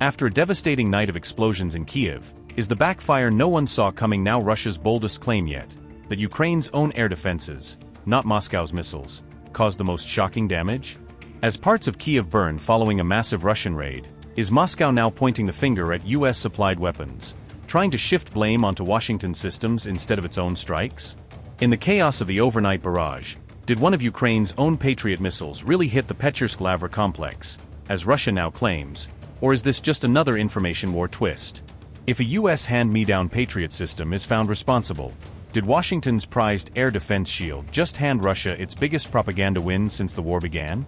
After a devastating night of explosions in Kyiv, is the backfire no one saw coming now Russia's boldest claim yet, that Ukraine's own air defenses, not Moscow's missiles, caused the most shocking damage? As parts of Kyiv burn following a massive Russian raid, is Moscow now pointing the finger at US-supplied weapons, trying to shift blame onto Washington systems instead of its own strikes? In the chaos of the overnight barrage, did one of Ukraine's own Patriot missiles really hit the Pechersk Lavra complex, as Russia now claims, or is this just another information war twist? If a US hand-me-down Patriot system is found responsible, did Washington's prized air defense shield just hand Russia its biggest propaganda win since the war began?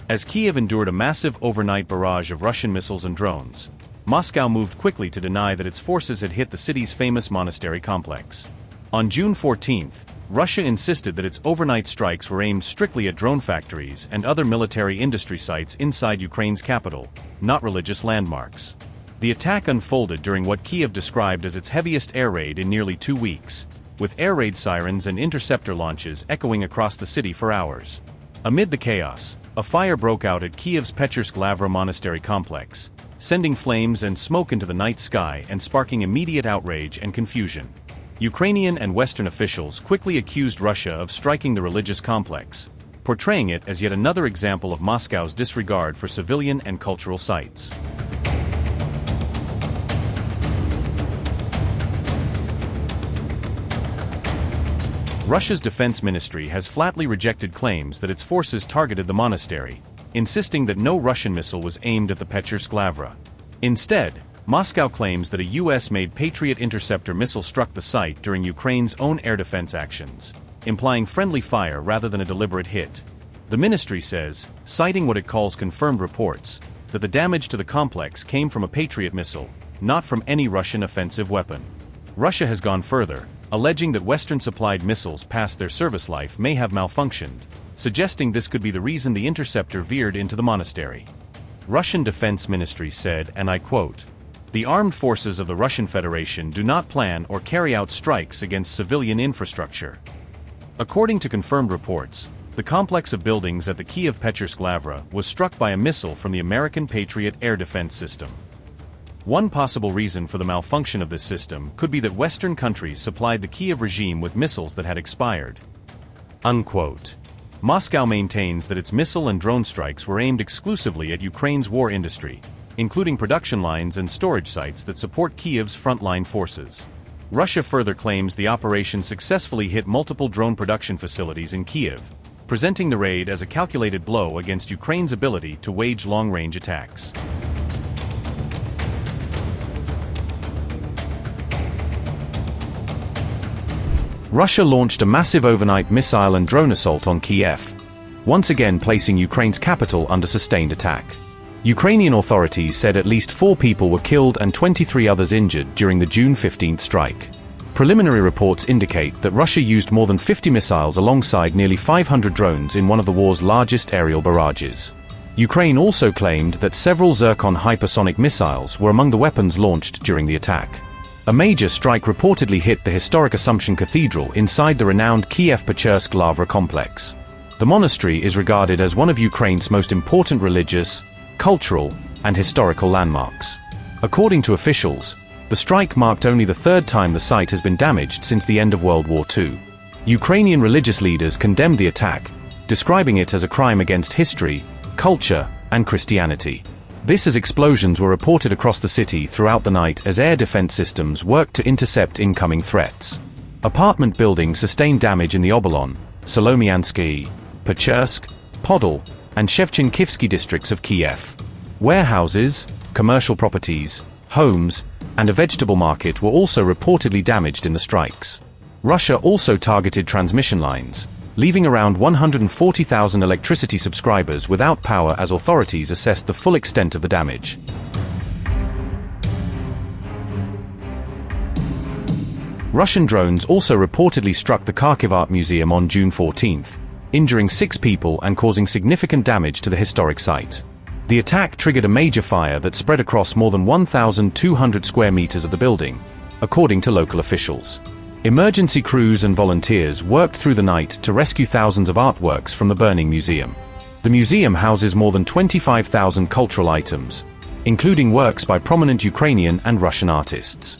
As Kyiv endured a massive overnight barrage of Russian missiles and drones, Moscow moved quickly to deny that its forces had hit the city's famous monastery complex. On June 14, Russia insisted that its overnight strikes were aimed strictly at drone factories and other military industry sites inside Ukraine's capital, not religious landmarks. The attack unfolded during what Kyiv described as its heaviest air raid in nearly 2 weeks, with air raid sirens and interceptor launches echoing across the city for hours. Amid the chaos, a fire broke out at Kyiv's Pechersk Lavra monastery complex, sending flames and smoke into the night sky and sparking immediate outrage and confusion. Ukrainian and Western officials quickly accused Russia of striking the religious complex, portraying it as yet another example of Moscow's disregard for civilian and cultural sites. Russia's defense ministry has flatly rejected claims that its forces targeted the monastery, insisting that no Russian missile was aimed at the Pechersk Lavra. Instead, Moscow claims that a US-made Patriot interceptor missile struck the site during Ukraine's own air defense actions, implying friendly fire rather than a deliberate hit. The ministry says, citing what it calls confirmed reports, that the damage to the complex came from a Patriot missile, not from any Russian offensive weapon. Russia has gone further, alleging that Western-supplied missiles past their service life may have malfunctioned, suggesting this could be the reason the interceptor veered into the monastery. Russian Defense Ministry said, and I quote, "The armed forces of the Russian Federation do not plan or carry out strikes against civilian infrastructure." According to confirmed reports, the complex of buildings at the Kyiv Pechersk Lavra was struck by a missile from the American Patriot air defense system. One possible reason for the malfunction of this system could be that Western countries supplied the Kyiv regime with missiles that had expired. Unquote. Moscow maintains that its missile and drone strikes were aimed exclusively at Ukraine's war industry, including production lines and storage sites that support Kyiv's frontline forces. Russia further claims the operation successfully hit multiple drone production facilities in Kyiv, presenting the raid as a calculated blow against Ukraine's ability to wage long-range attacks. Russia launched a massive overnight missile and drone assault on Kyiv, once again placing Ukraine's capital under sustained attack. Ukrainian authorities said at least 4 people were killed and 23 others injured during the June 15 strike. Preliminary reports indicate that Russia used more than 50 missiles alongside nearly 500 drones in one of the war's largest aerial barrages. Ukraine also claimed that several Zircon hypersonic missiles were among the weapons launched during the attack. A major strike reportedly hit the historic Assumption Cathedral inside the renowned Kyiv Pechersk Lavra complex. The monastery is regarded as one of Ukraine's most important religious, cultural, and historical landmarks. According to officials, the strike marked only the 3rd time the site has been damaged since the end of World War II. Ukrainian religious leaders condemned the attack, describing it as a crime against history, culture, and Christianity. This as explosions were reported across the city throughout the night as air defense systems worked to intercept incoming threats. Apartment buildings sustained damage in the Obolon, Solomiansky, Pechersk, Podol, and Shevchenkivsky districts of Kyiv. Warehouses, commercial properties, homes, and a vegetable market were also reportedly damaged in the strikes. Russia also targeted transmission lines, leaving around 140,000 electricity subscribers without power as authorities assessed the full extent of the damage. Russian drones also reportedly struck the Kharkiv Art Museum on June 14, injuring 6 people and causing significant damage to the historic site. The attack triggered a major fire that spread across more than 1,200 square meters of the building, according to local officials. Emergency crews and volunteers worked through the night to rescue thousands of artworks from the burning museum. The museum houses more than 25,000 cultural items, including works by prominent Ukrainian and Russian artists.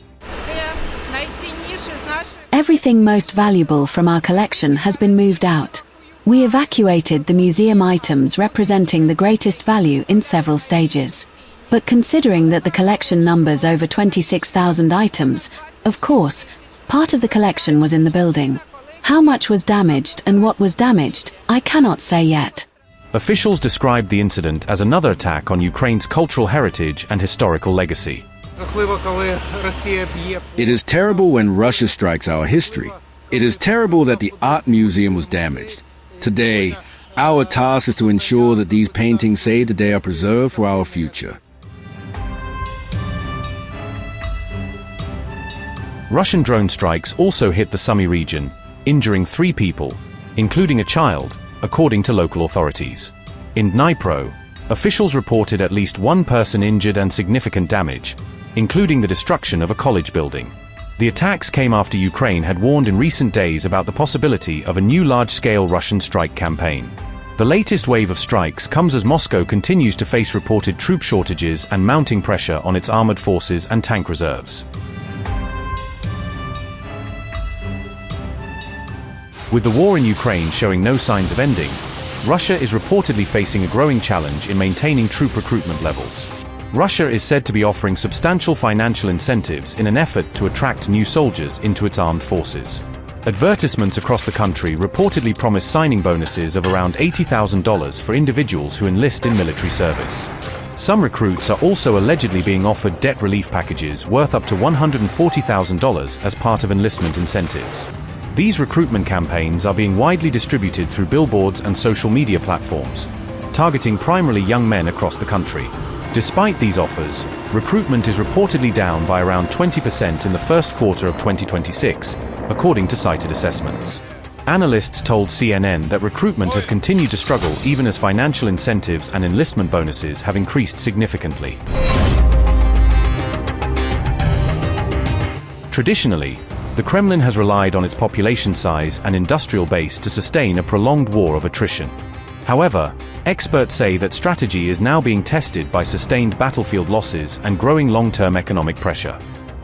Everything most valuable from our collection has been moved out. We evacuated the museum items representing the greatest value in several stages. But considering that the collection numbers over 26,000 items, of course, part of the collection was in the building. How much was damaged and what was damaged, I cannot say yet. Officials described the incident as another attack on Ukraine's cultural heritage and historical legacy. It is terrible when Russia strikes our history. It is terrible that the art museum was damaged. Today, our task is to ensure that these paintings saved today are preserved for our future. Russian drone strikes also hit the Sumy region, injuring 3 people, including a child, according to local authorities. In Dnipro, officials reported at least 1 person injured and significant damage, including the destruction of a college building. The attacks came after Ukraine had warned in recent days about the possibility of a new large-scale Russian strike campaign. The latest wave of strikes comes as Moscow continues to face reported troop shortages and mounting pressure on its armored forces and tank reserves. With the war in Ukraine showing no signs of ending, Russia is reportedly facing a growing challenge in maintaining troop recruitment levels. Russia is said to be offering substantial financial incentives in an effort to attract new soldiers into its armed forces. Advertisements across the country reportedly promise signing bonuses of around $80,000 for individuals who enlist in military service. Some recruits are also allegedly being offered debt relief packages worth up to $140,000 as part of enlistment incentives. These recruitment campaigns are being widely distributed through billboards and social media platforms, targeting primarily young men across the country. Despite these offers, recruitment is reportedly down by around 20% in the first quarter of 2026, according to cited assessments. Analysts told CNN that recruitment has continued to struggle even as financial incentives and enlistment bonuses have increased significantly. Traditionally, the Kremlin has relied on its population size and industrial base to sustain a prolonged war of attrition. However, experts say that strategy is now being tested by sustained battlefield losses and growing long-term economic pressure.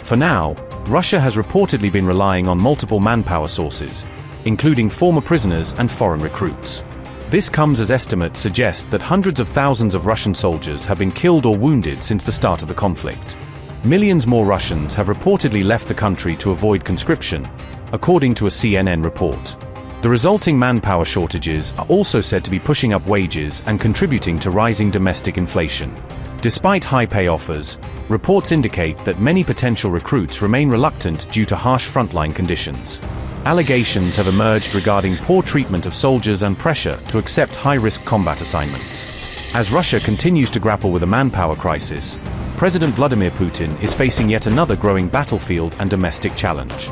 For now, Russia has reportedly been relying on multiple manpower sources, including former prisoners and foreign recruits. This comes as estimates suggest that hundreds of thousands of Russian soldiers have been killed or wounded since the start of the conflict. Millions more Russians have reportedly left the country to avoid conscription, according to a CNN report. The resulting manpower shortages are also said to be pushing up wages and contributing to rising domestic inflation. Despite high pay offers, reports indicate that many potential recruits remain reluctant due to harsh frontline conditions. Allegations have emerged regarding poor treatment of soldiers and pressure to accept high-risk combat assignments. As Russia continues to grapple with a manpower crisis, President Vladimir Putin is facing yet another growing battlefield and domestic challenge.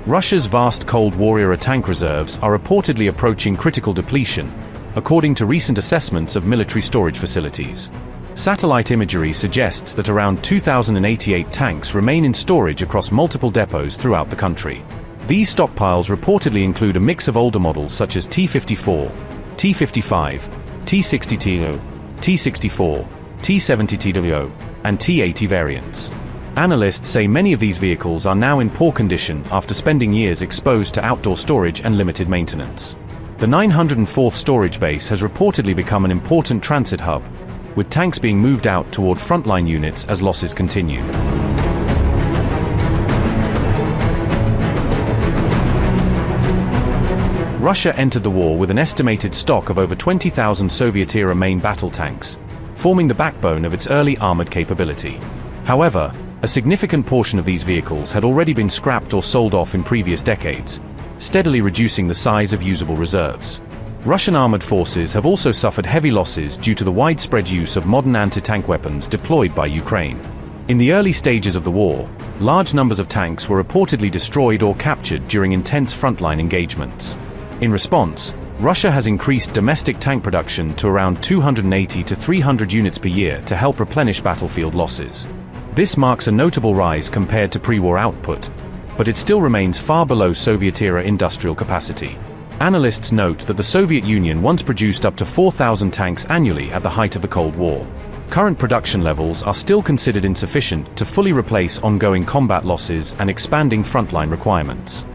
Russia's vast Cold War-era tank reserves are reportedly approaching critical depletion, according to recent assessments of military storage facilities. Satellite imagery suggests that around 2,088 tanks remain in storage across multiple depots throughout the country. These stockpiles reportedly include a mix of older models such as T-54, T-55, T-60TO, T-64, T-70TWO, and T-80 variants. Analysts say many of these vehicles are now in poor condition after spending years exposed to outdoor storage and limited maintenance. The 904th storage base has reportedly become an important transit hub, with tanks being moved out toward frontline units as losses continue. Russia entered the war with an estimated stock of over 20,000 Soviet-era main battle tanks, forming the backbone of its early armored capability. However, a significant portion of these vehicles had already been scrapped or sold off in previous decades, steadily reducing the size of usable reserves. Russian armored forces have also suffered heavy losses due to the widespread use of modern anti-tank weapons deployed by Ukraine. In the early stages of the war, large numbers of tanks were reportedly destroyed or captured during intense frontline engagements. In response, Russia has increased domestic tank production to around 280 to 300 units per year to help replenish battlefield losses. This marks a notable rise compared to pre-war output, but it still remains far below Soviet-era industrial capacity. Analysts note that the Soviet Union once produced up to 4,000 tanks annually at the height of the Cold War. Current production levels are still considered insufficient to fully replace ongoing combat losses and expanding frontline requirements.